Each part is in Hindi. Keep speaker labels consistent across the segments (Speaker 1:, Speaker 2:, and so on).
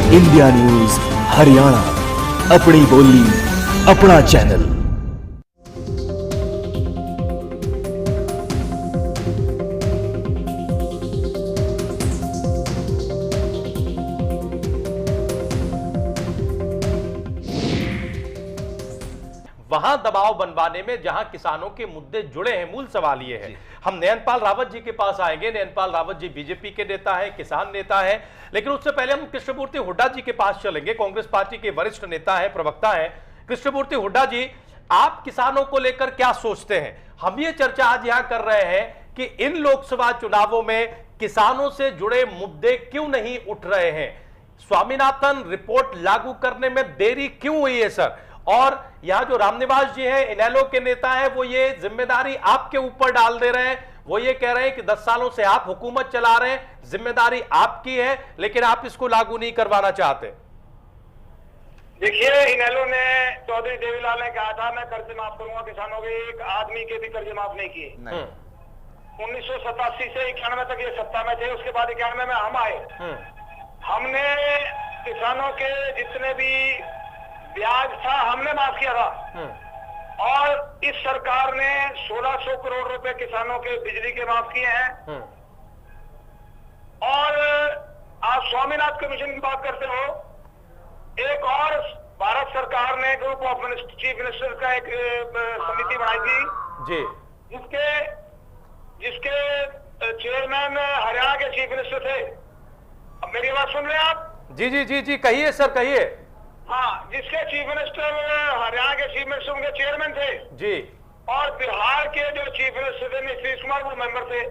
Speaker 1: इंडिया न्यूज हरियाणा, अपनी बोली अपना चैनल।
Speaker 2: वहां दबाव बनवाने में जहां किसानों के मुद्दे जुड़े हैं, मूल सवाल ये है। हम नयनपाल रावत जी के पास आएंगे। नयनपाल रावत जी बीजेपी के नेता है, किसान नेता है, लेकिन उससे पहले हम कृष्णमूर्ति हुड्डा जी के पास चलेंगे। कांग्रेस पार्टी के वरिष्ठ नेता है, प्रवक्ता है। कृष्णमूर्ति हुड्डा जी, आप किसानों को लेकर क्या सोचते हैं? हम ये चर्चा आज यहां कर रहे हैं कि इन लोकसभा चुनावों में किसानों से जुड़े मुद्दे क्यों नहीं उठ रहे हैं? स्वामीनाथन रिपोर्ट लागू करने में देरी क्यों हुई है सर? और यहां जो रामनिवास जी हैं, इनेलो के नेता हैं, वो ये जिम्मेदारी आपके ऊपर डाल दे रहे हैं। वो ये कह रहे हैं कि 10 सालों से आप हुकूमत चला रहे हैं, जिम्मेदारी आपकी है, लेकिन आप इसको लागू नहीं करवाना चाहते।
Speaker 3: देखिए, इनेलो ने, चौधरी देवीलाल ने कहा था मैं कर्ज माफ करूंगा किसानों के, एक आदमी के भी कर्ज माफ नहीं किए। 1987 से 91 तक ये सत्ता में थे, उसके बाद 91 में हम आए। हमने किसानों के जितने भी ब्याज था हमने माफ किया था। और इस सरकार ने 1600 करोड़ रुपए किसानों के बिजली के माफ किए हैं। और आप स्वामीनाथन कमीशन की बात करते हो, एक और भारत सरकार ने ग्रुप ऑफ चीफ मिनिस्टर का एक समिति बनाई थी
Speaker 2: जी,
Speaker 3: जिसके चेयरमैन हरियाणा के चीफ मिनिस्टर थे। अब मेरी बात सुन रहे हैं आप? जी
Speaker 2: जी जी जी, कहिए सर, कहिए।
Speaker 3: हाँ, जिसके चीफ मिनिस्टर, हरियाणा के चीफ मिनिस्टर उनके चेयरमैन थे
Speaker 2: जी।
Speaker 3: और बिहार के जो चीफ मिनिस्टर थे नीतीश कुमार, वो मेंबर थे।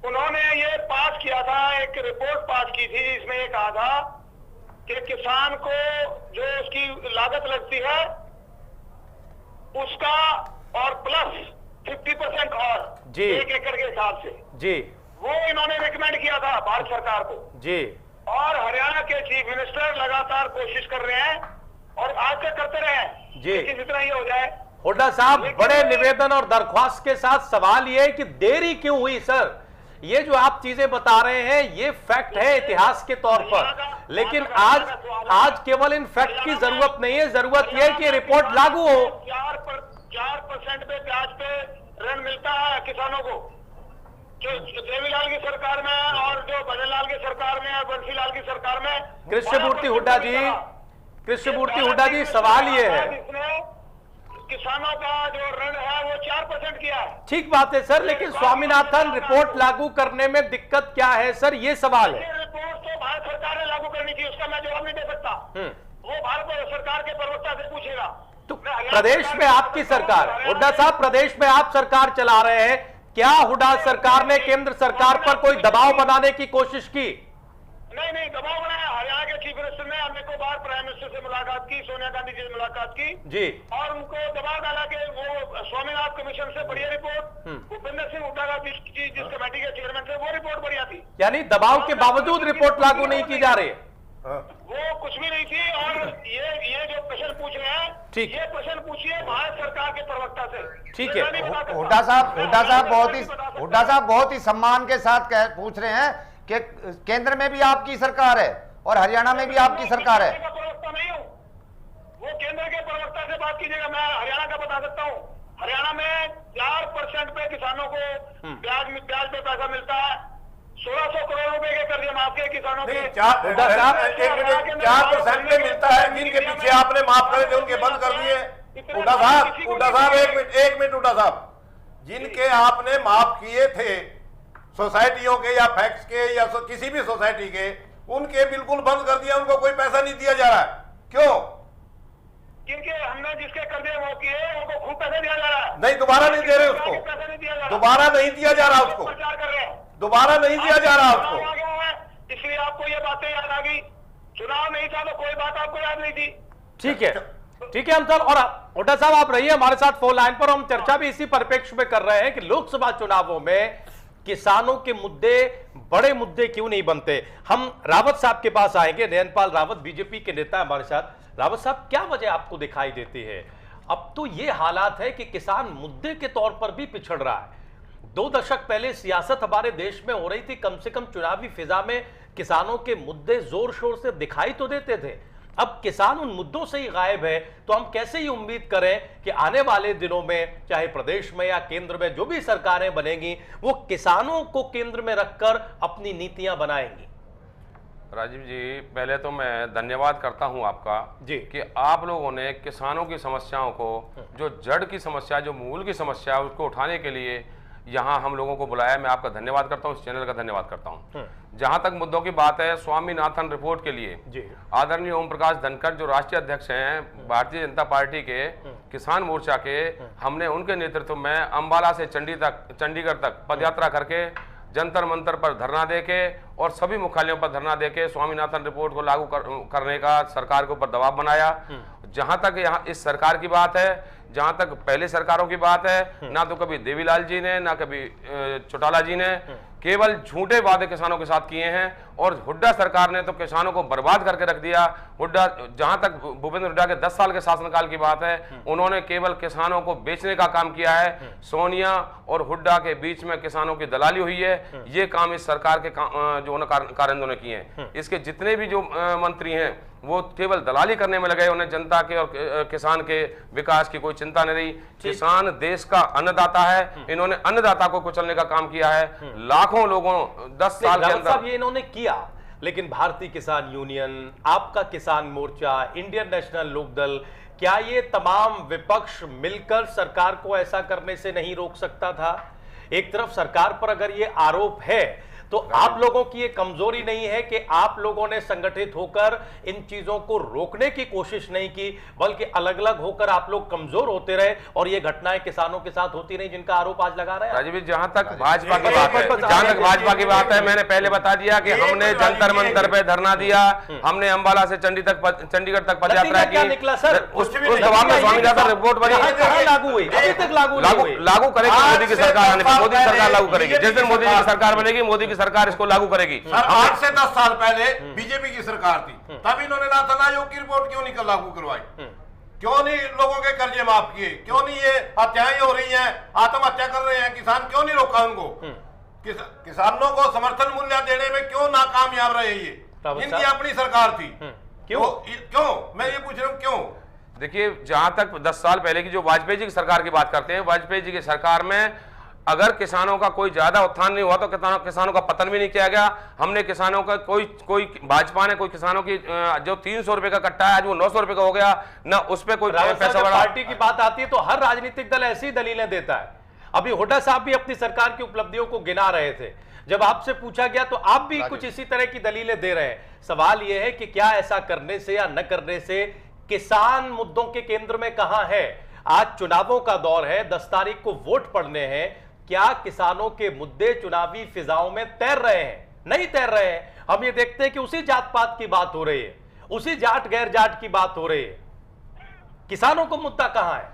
Speaker 3: उन्होंने ये पास किया था, एक रिपोर्ट पास की थी, जिसमें ये कहा था कि किसान को जो उसकी लागत लगती है उसका और प्लस 50% और
Speaker 2: जी,
Speaker 3: 1 एकड़ के हिसाब से
Speaker 2: जी, वो
Speaker 3: इन्होंने रिकमेंड किया था भारत सरकार को
Speaker 2: जी।
Speaker 3: और हरियाणा के चीफ मिनिस्टर लगातार कोशिश कर रहे हैं और आज तक करते रहे हैं
Speaker 2: जी,
Speaker 3: कि जितना ये हो जाए।
Speaker 2: हुड्डा साहब, बड़े निवेदन और दरख्वास्त के साथ सवाल ये है कि देरी क्यों हुई सर? ये जो आप चीजें बता रहे हैं ये फैक्ट है इतिहास के तौर पर, लेकिन आज केवल इन फैक्ट की जरूरत नहीं है, जरूरत यह है कि रिपोर्ट लागू हो।
Speaker 3: 4% पे ब्याज पे ऋण मिलता है किसानों को, जो देवीलाल की सरकार में और जो भजनलाल की सरकार में और बंसीलाल की सरकार में।
Speaker 2: कृष्णमूर्ति हुड्डा जी, कृष्णमूर्ति हुड्डा जी, सवाल ये है,
Speaker 3: किसानों का जो ऋण है वो 4% किया है।
Speaker 2: ठीक बात है सर, लेकिन स्वामीनाथन रिपोर्ट लागू करने में दिक्कत क्या है सर, ये सवाल है।
Speaker 3: रिपोर्ट तो भारत सरकार ने लागू करनी थी, उसका मैं जवाब नहीं दे सकता। वो भारत सरकार के प्रवक्ता से पूछेगा।
Speaker 2: तो प्रदेश में आपकी सरकार, हुड्डा साहब, प्रदेश में आप सरकार चला रहे हैं, क्या हुड्डा सरकार ने केंद्र सरकार पर कोई दबाव बनाने की कोशिश की?
Speaker 3: नहीं, दबाव बनाया। हरियाणा के चीफ मिनिस्टर ने अनेकों बार प्राइम मिनिस्टर से मुलाकात की, सोनिया गांधी जी से मुलाकात की
Speaker 2: जी, और
Speaker 3: उनको दबाव डाला कि वो स्वामीनाथन कमीशन से बढ़िया रिपोर्ट, भूपेंद्र सिंह हुड्डा जी जिस कमेटी के चेयरमैन थे, वो रिपोर्ट बढ़िया थी।
Speaker 2: यानी दबाव के बावजूद रिपोर्ट लागू नहीं की जा रही है।
Speaker 3: वो कुछ भी नहीं थी। और ये जो प्रश्न पूछ रहे हैं,
Speaker 2: ठीक,
Speaker 3: ये प्रश्न पूछिए भारत सरकार के प्रवक्ता से।
Speaker 2: ठीक है।
Speaker 4: हुड्डा साहब बहुत ही सम्मान के साथ पूछ रहे हैं कि केंद्र में भी आपकी सरकार है और हरियाणा में भी आपकी सरकार है।
Speaker 3: प्रवक्ता नहीं हूँ, वो केंद्र के प्रवक्ता से बात कीजिएगा। मैं हरियाणा का बता सकता हूँ। हरियाणा में 4% पे किसानों को ब्याज पे पैसा मिलता है। 1600 करोड़ रुपए के कर्ज माफ किए किसानों के।
Speaker 5: 4% में मिलता है, जिनके पीछे आपने माफ करे थे उनके बंद कर दिए। हुड्डा साहब, एक मिनट हुड्डा साहब, जिनके आपने माफ किए थे सोसाइटियों के या फैक्स के या किसी भी सोसाइटी के, उनके बिल्कुल बंद कर दिया, उनको कोई पैसा नहीं दिया जा रहा है। क्यों?
Speaker 3: क्योंकि हमने जिसके कर्जे वो किए उनको खूब पैसा दिया जा रहा है।
Speaker 5: नहीं, दोबारा नहीं दे रहे उसको, दोबारा नहीं दिया जा रहा उसको,
Speaker 3: प्रचार कर रहे हैं,
Speaker 5: दोबारा नहीं दिया जा रहा उसको।
Speaker 3: इसलिए आपको ये बातें याद आ गई। चुनाव नहीं था तो कोई बात आपको याद नहीं थी।
Speaker 2: ठीक है, ठीक है। हम सर, और हुड्डा साहब आप रहिए हमारे साथ फोन लाइन पर। हम चर्चा भी इसी परिप्रेक्ष्य में कर रहे हैं कि लोकसभा चुनावों में किसानों के मुद्दे बड़े मुद्दे क्यों नहीं बनते। हम रावत साहब के पास आएंगे। नयनपाल रावत बीजेपी के नेता हमारे साथ। रावत साहब, क्या वजह आपको दिखाई देती है? अब तो ये हालात है कि किसान मुद्दे के तौर पर भी पिछड़ रहा है। 2 दशक पहले सियासत हमारे देश में हो रही थी, कम से कम चुनावी फिजा में किसानों के मुद्दे जोर शोर से दिखाई तो देते थे। अब किसान उन मुद्दों से ही गायब है, तो हम कैसे ये उम्मीद करें कि आने वाले दिनों में चाहे प्रदेश में या केंद्र में जो भी सरकारें बनेंगी वो किसानों को केंद्र में रखकर अपनी नीतियां बनाएंगी।
Speaker 6: राजीव जी, पहले तो मैं धन्यवाद करता हूं आपका
Speaker 2: जी
Speaker 6: कि आप लोगों ने किसानों की समस्याओं को, जो जड़ की समस्या, जो मूल की समस्या है, उसको उठाने के लिए यहां हम लोगों को बुलाया। मैं आपका धन्यवाद करता हूं, इस चैनल का धन्यवाद करता हूं। जहां तक मुद्दों की बात है, स्वामीनाथन रिपोर्ट के लिए
Speaker 2: जी
Speaker 6: आदरणीय ओम प्रकाश धनखड़ जो राष्ट्रीय अध्यक्ष हैं भारतीय जनता पार्टी के किसान मोर्चा के, हमने उनके नेतृत्व में अंबाला से चंडीगढ़ तक पदयात्रा करके जंतर मंतर पर धरना देके और सभी मुख्यालयों पर धरना देके स्वामीनाथन रिपोर्ट को लागू करने का सरकार के ऊपर दबाव बनाया। जहां तक यहाँ इस सरकार की बात है, जहां तक पहले सरकारों की बात है, ना तो कभी देवीलाल जी ने ना कभी चौटाला जी ने केवल झूठे वादे किसानों के साथ किए हैं, और हुड्डा सरकार ने तो किसानों को बर्बाद करके रख दिया। हुड्डा, जहां तक भूपेंद्र हुड्डा के 10 साल के शासनकाल की बात है, उन्होंने केवल किसानों को बेचने का काम किया है। सोनिया और हुड्डा के बीच में किसानों की दलाली हुई है। ये काम इस सरकार के जो कारिंदों ने किए हैं। इसके जितने भी जो मंत्री हैं वो केवल दलाली करने में लगे, उन्हें जनता के और किसान के विकास की कोई चिंता नहीं रही। किसान देश का अन्नदाता है, इन्होंने अन्नदाता को कुचलने का काम किया है। लाखों लोगों 10 साल के अंदर
Speaker 2: ये इन्होंने किया, लेकिन भारतीय किसान यूनियन, आपका किसान मोर्चा, इंडियन नेशनल लोकदल, क्या ये तमाम विपक्ष मिलकर सरकार को ऐसा करने से नहीं रोक सकता था? एक तरफ सरकार पर अगर ये आरोप है तो आप लोगों की ये कमजोरी नहीं है कि आप लोगों ने संगठित होकर इन चीजों को रोकने की कोशिश नहीं की, बल्कि अलग अलग होकर आप लोग कमजोर होते रहे और ये घटनाएं किसानों के साथ होती रही जिनका आरोप आज लगा रहे हैं?
Speaker 6: राजीव जी, जहां तक भाजपा की बात है, जहां तक भाजपा की बात है, मैंने पहले बता दिया कि हमने जंतर मंतर पे धरना दिया, हमने अंबाला से चंडीगढ़ तक पदयात्रा की।
Speaker 2: निकला सर,
Speaker 6: उस दबाव में स्वामीनाथन रिपोर्ट बनी,
Speaker 2: लागू हुई, अभी तक
Speaker 6: लागू करेगी मोदी की सरकार आने पर। मोदी की सरकार लागू करेगी, जिस दिन मोदी की सरकार बनेगी मोदी की सरकार इसको लागू करेगी।
Speaker 5: सर, 8 से 10 साल पहले बीजेपी की सरकार थी, तब इन्होंने नाथन आयोग की रिपोर्ट क्यों नहीं लागू करवाई? क्यों नहीं लोगों के कर्जे माफ किए? क्यों नहीं ये हत्याएं हो रही हैं, आत्महत्या कर रहे हैं किसान, क्यों नहीं रोका उनको? किसानों को समर्थन मूल्य देने में क्यों नाकामयाब रहे ये? इनकी अपनी सरकार थी, क्यों? मैं ये पूछ रहा हूँ, क्यों?
Speaker 6: देखिए, जहां तक 10 साल पहले की जो वाजपेयी जी की सरकार की बात करते हैं, वाजपेयी जी की सरकार में अगर किसानों का कोई ज्यादा उत्थान नहीं हुआ तो किसानों का पतन भी नहीं किया गया। हमने किसानों का कोई भाजपा ने कोई किसानों की जो 300 रुपए का कट्टा है आज वो 900 रुपए का हो गया ना, उस पर कोई पैसा बढ़ा।
Speaker 2: पार्टी की बात आती है तो हर राजनीतिक दल ऐसी दलीलें देता है। अभी हुड्डा साहब भी अपनी सरकार की उपलब्धियों को गिना रहे थे, जब आपसे पूछा गया तो आप भी कुछ इसी तरह की दलीलें दे रहे हैं। सवाल यह है कि क्या ऐसा करने से या न करने से किसान मुद्दों के केंद्र में कहां है? आज चुनावों का दौर है, 10 तारीख को वोट पड़ने हैं। क्या किसानों के मुद्दे चुनावी फिजाओं में तैर रहे हैं? नहीं तैर रहे हैं। हम ये देखते हैं कि उसी जात पात की बात हो रही है, उसी जाट गैर जाट की बात हो रही है। किसानों को मुद्दा कहां है?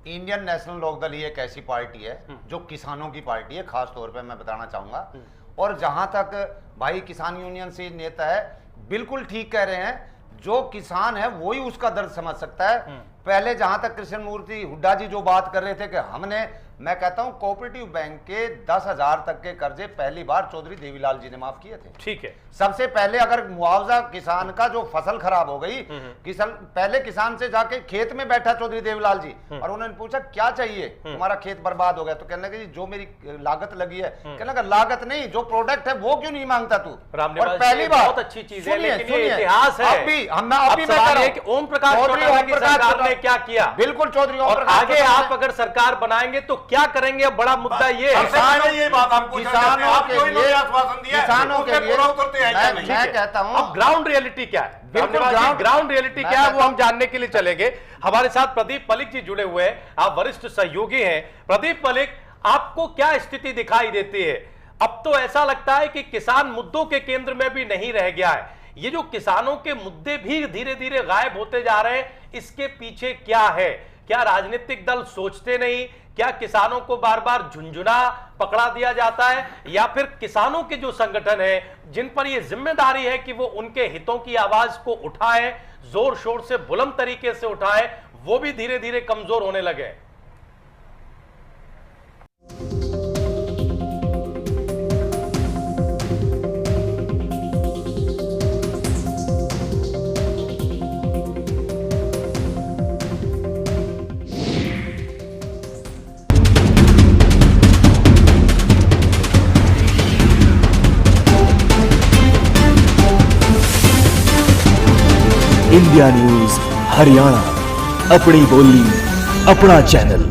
Speaker 4: इंडियन नेशनल लोकदल ही एक ऐसी पार्टी है जो किसानों की पार्टी है, खास तौर पे मैं बताना चाहूंगा। और जहां तक भाई किसान यूनियन से नेता है, बिल्कुल ठीक कह रहे हैं, जो किसान है वही उसका दर्द समझ सकता है। पहले जहां तक कृष्ण मूर्ति हुड्डा जी जो बात कर रहे थे कि हमने, मैं कहता हूं कोऑपरेटिव बैंक के 10,000 तक के कर्जे पहली बार चौधरी देवीलाल जी ने माफ किए थे।
Speaker 2: ठीक है, सबसे
Speaker 4: पहले अगर मुआवजा किसान का जो फसल खराब हो गई, पहले किसान से जाके खेत में बैठा चौधरी देवीलाल जी और उन्होंने पूछा क्या चाहिए, तुम्हारा खेत बर्बाद हो गया, तो कहने लगे जो मेरी लागत लगी है, कहने लगा लागत नहीं, जो प्रोडक्ट है वो क्यों नहीं मांगता तू?
Speaker 2: और पहली बार बहुत अच्छी चीज है, लेकिन ये इतिहास है। ओम प्रकाश सरकार ने क्या किया?
Speaker 4: बिल्कुल चौधरी
Speaker 2: और आगे आप अगर सरकार बनाएंगे तो क्या करेंगे? अब बड़ा मुद्दा ये है।
Speaker 4: किसानों के लिए मैं कहता हूं,
Speaker 2: अब ग्राउंड रियलिटी क्या है? ग्राउंड रियलिटी क्या है वो हम जानने के लिए चलेंगे। हमारे साथ प्रदीप पलिक जी जुड़े हुए हैं, आप वरिष्ठ सहयोगी हैं। प्रदीप पलिक, आपको क्या स्थिति दिखाई देती है? अब तो ऐसा लगता है कि किसान मुद्दों के केंद्र में भी नहीं रह गया है। ये जो किसानों के मुद्दे भी धीरे धीरे गायब होते जा रहे हैं, इसके पीछे क्या है? क्या राजनीतिक दल सोचते नहीं? क्या किसानों को बार बार झुंझुना पकड़ा दिया जाता है? या फिर किसानों के जो संगठन है जिन पर यह जिम्मेदारी है कि वो उनके हितों की आवाज को उठाएं, जोर शोर से बुलंद तरीके से उठाएं, वो भी धीरे धीरे कमजोर होने लगे?
Speaker 1: इंडिया न्यूज हरियाणा, अपनी बोली अपना चैनल।